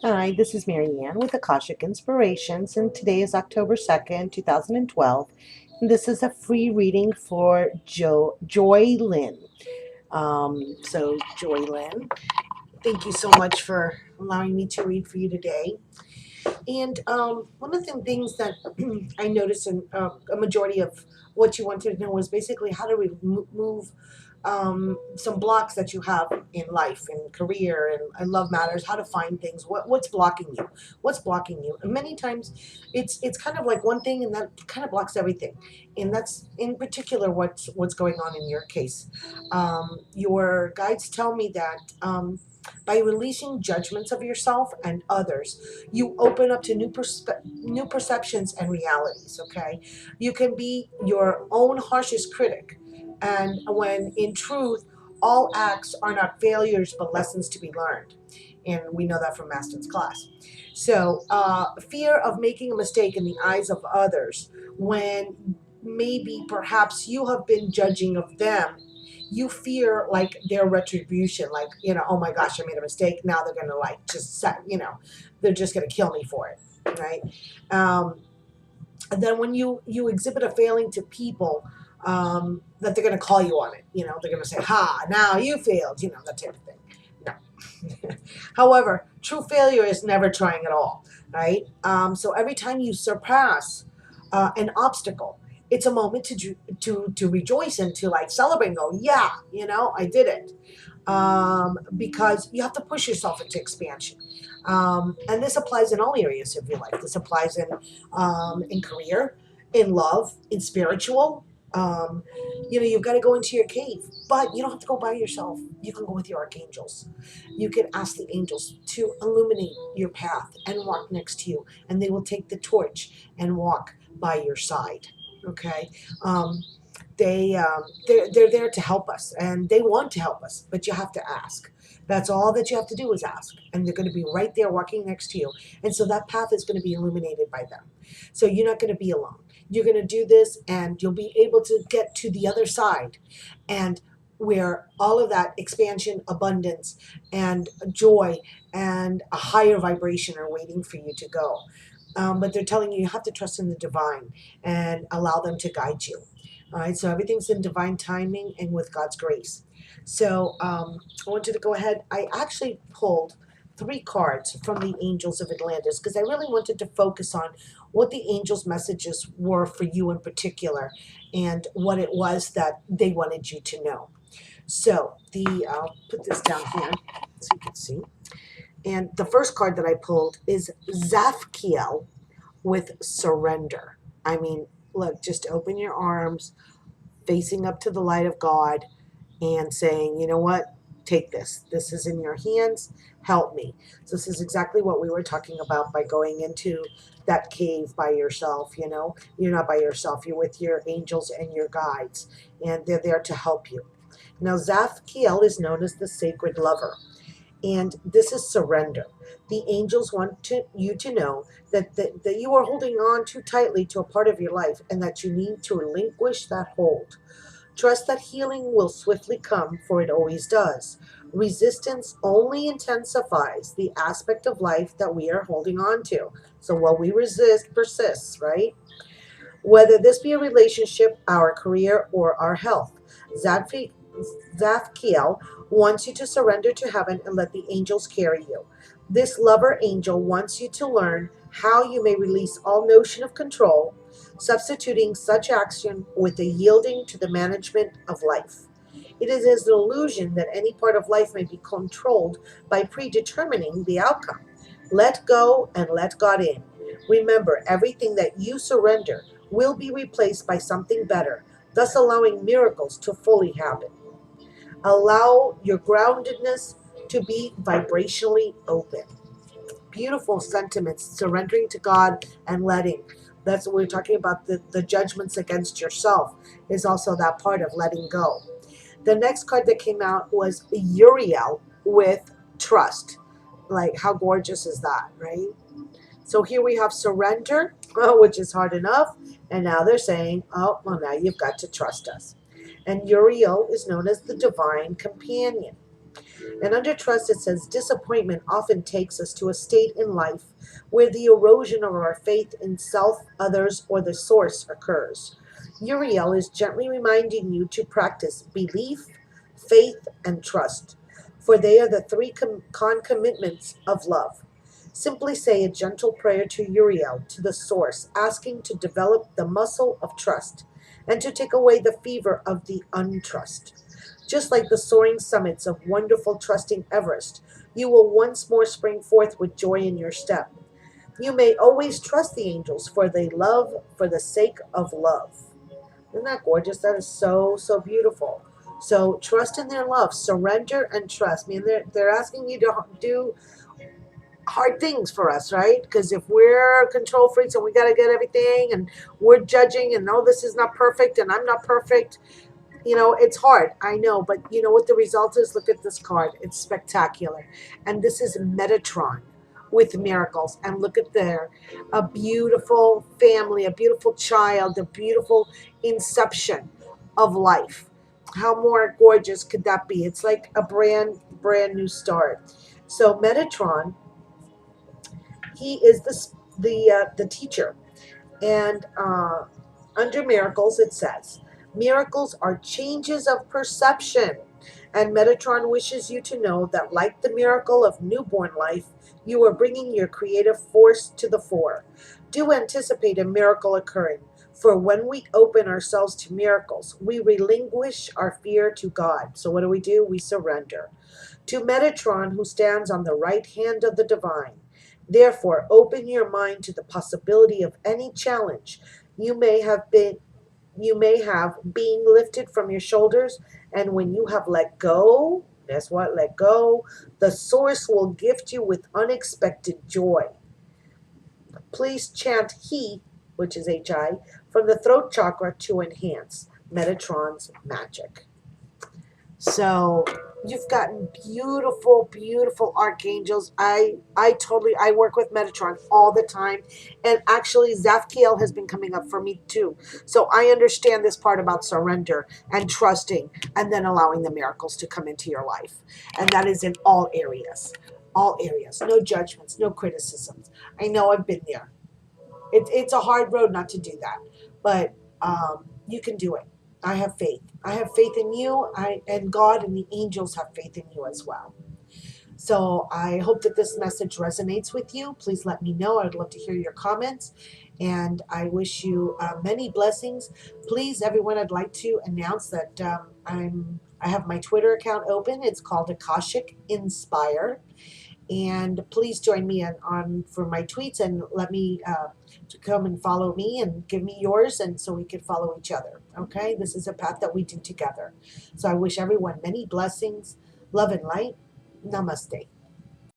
Hi, this is Marianne with Akashic Inspirations, and today is October 2nd, 2012. And this is a free reading for JoyLynn. JoyLynn, thank you so much for allowing me to read for you today. And one of the things that I noticed in a majority of what you wanted to know was basically how to remove some blocks that you have in life and career and love matters, how to find things, what's blocking you, and many times it's kind of like one thing and that kind of blocks everything, and that's in particular what's going on in your case. Your guides tell me that by releasing judgments of yourself and others, you open up to new perceptions and realities. Okay, you can be your own harshest critic, and when in truth, all acts are not failures but lessons to be learned. And we know that from Maston's class. So, fear of making a mistake in the eyes of others, when maybe perhaps you have been judging of them, you fear like their retribution, like, oh my gosh, I made a mistake. Now they're going to like just set, they're just going to kill me for it. Right. And then when you exhibit a failing to people, that they're going to call you on it. They're going to say, ha, now you failed, that type of thing. No. However, true failure is never trying at all, right? So every time you surpass an obstacle, it's a moment to rejoice and to like celebrate and go, yeah, I did it. Because you have to push yourself into expansion. And this applies in all areas of your life. This applies in career, in love, in spiritual. Um, you've got to go into your cave, but you don't have to go by yourself. You can go with your archangels. You can ask the angels to illuminate your path and walk next to you, and they will take the torch and walk by your side. Okay. They're there to help us, and they want to help us, but you have to ask. That's all that you have to do is ask, and they're going to be right there walking next to you, and so that path is going to be illuminated by them. So you're not going to be alone. You're going to do this, and you'll be able to get to the other side, and where all of that expansion, abundance, and joy and a higher vibration are waiting for you to go. But they're telling you have to trust in the divine and allow them to guide you. All right, so everything's in divine timing and with God's grace. So I wanted to go ahead. I actually pulled 3 cards from the angels of Atlantis because I really wanted to focus on what the angels' messages were for you in particular and what it was that they wanted you to know. So I'll put this down here so you can see. And the first card that I pulled is Zaphkiel with surrender. I mean, look, just open your arms, facing up to the light of God, and saying, you know what, take this. This is in your hands. Help me. So this is exactly what we were talking about by going into that cave by yourself. You're not by yourself. You're with your angels and your guides, and they're there to help you. Now, Zaphkiel is known as the sacred lover. And this is surrender. The angels want you to know that you are holding on too tightly to a part of your life and that you need to relinquish that hold. Trust that healing will swiftly come, for it always does. Resistance only intensifies the aspect of life that we are holding on to. So what we resist persists, right? Whether this be a relationship, our career, or our health. Zaphkiel wants you to surrender to heaven and let the angels carry you. This lover angel wants you to learn how you may release all notion of control, substituting such action with a yielding to the management of life. It is as an illusion that any part of life may be controlled by predetermining the outcome. Let go and let God in. Remember, everything that you surrender will be replaced by something better, thus allowing miracles to fully happen. Allow your groundedness to be vibrationally open. Beautiful sentiments, surrendering to God and letting. That's what we're talking about. The judgments against yourself is also that part of letting go. The next card that came out was Uriel with trust. Like, how gorgeous is that, right? So here we have surrender, which is hard enough. And now they're saying, oh, well, now you've got to trust us. And Uriel is known as the divine companion. And under trust, it says disappointment often takes us to a state in life where the erosion of our faith in self, others, or the source occurs. Uriel is gently reminding you to practice belief, faith, and trust, for they are the three concomitants of love. Simply say a gentle prayer to Uriel, to the source, asking to develop the muscle of trust and to take away the fever of the untrust. Just like the soaring summits of wonderful, trusting Everest, you will once more spring forth with joy in your step. You may always trust the angels, for they love for the sake of love. Isn't that gorgeous? That is so, so beautiful. So trust in their love, surrender and trust. I mean, they're asking you to do hard things for us, right? Because if we're control freaks and we got to get everything and we're judging and no, this is not perfect and I'm not perfect, it's hard. I know, but you know what the result is? Look at this card. It's spectacular. And this is Metatron with miracles. And look at there, a beautiful family, a beautiful child, a beautiful inception of life. How more gorgeous could that be? It's like a brand new start. So Metatron, he is the teacher, and under miracles it says miracles are changes of perception, and Metatron wishes you to know that like the miracle of newborn life, you are bringing your creative force to the fore. Do anticipate a miracle occurring, for when we open ourselves to miracles, we relinquish our fear to God. So what do? We surrender to Metatron, who stands on the right hand of the divine. Therefore, open your mind to the possibility of any challenge you may have been you may have being lifted from your shoulders, and when you have let go, guess what? Let go, the source will gift you with unexpected joy. Please chant He, which is HI, from the throat chakra to enhance Metatron's magic. So you've gotten beautiful, beautiful archangels. I work with Metatron all the time, and actually Zaphkiel has been coming up for me too. So I understand this part about surrender and trusting, and then allowing the miracles to come into your life, and that is in all areas, no judgments, no criticisms. I know I've been there. It's a hard road not to do that, but you can do it. I have faith. I have faith in you. And God and the angels have faith in you as well. So I hope that this message resonates with you. Please let me know. I'd love to hear your comments. And I wish you many blessings. Please, everyone, I'd like to announce that I have my Twitter account open. It's called Akashic Inspire. And please join me on for my tweets, and let me to come and follow me and give me yours, and so we can follow each other. Okay, this is a path that we do together. So I wish everyone many blessings, love and light. Namaste.